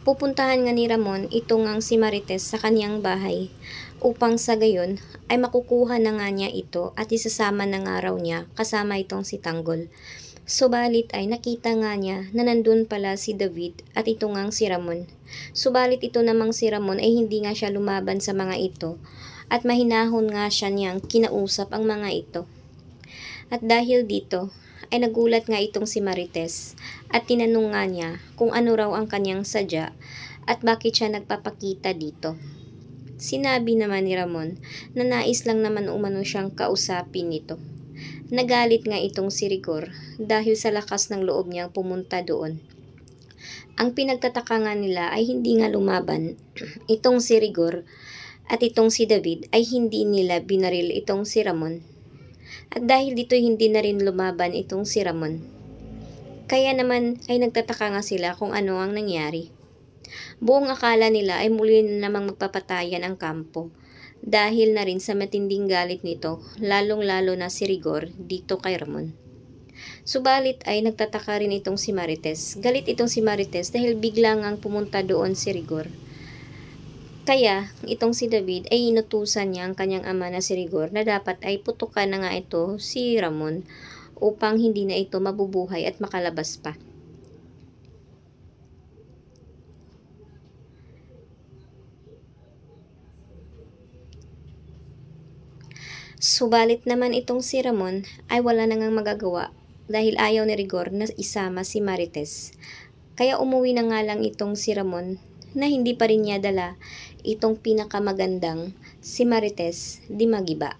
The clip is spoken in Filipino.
Pupuntahan nga ni Ramon itong ang si Marites sa kaniyang bahay upang sa gayon ay makukuha na nga niya ito at isasama na nga raw niya kasama itong si Tanggol. Subalit ay nakita nga niya na nandun pala si David at ito ngang si Ramon. Subalit ito namang si Ramon ay hindi nga siya lumaban sa mga ito at mahinahon nga siya niyang kinausap ang mga ito. At dahil dito ay nagulat nga itong si Marites at tinanong nga niya kung ano raw ang kanyang sadya at bakit siya nagpapakita dito. Sinabi naman ni Ramon na nais lang naman umano siyang kausapin nito. Nagalit nga itong si Rigor dahil sa lakas ng loob niyang pumunta doon. Ang pinagtataka nga nila ay hindi nga lumaban itong si Rigor at itong si David ay hindi nila binaril itong si Ramon. At dahil dito hindi na rin lumaban itong si Ramon. Kaya naman ay nagtataka nga sila kung ano ang nangyari. Buong akala nila ay muli na namang magpapatayan ang kampo. Dahil na rin sa matinding galit nito, lalong-lalo na si Rigor dito kay Ramon. Subalit ay nagtataka rin itong si Marites. Galit itong si Marites dahil biglang ang pumunta doon si Rigor. Kaya itong si David ay inutusan niya ang kanyang ama na si Rigor na dapat ay putukan na nga ito si Ramon upang hindi na ito mabubuhay at makalabas pa. Subalit naman itong si Ramon ay wala na ngang magagawa dahil ayaw ni Rigor na isama si Marites. Kaya umuwi na nga lang itong si Ramon na hindi pa rin niya dala itong pinakamagandang si Marites di Magiba.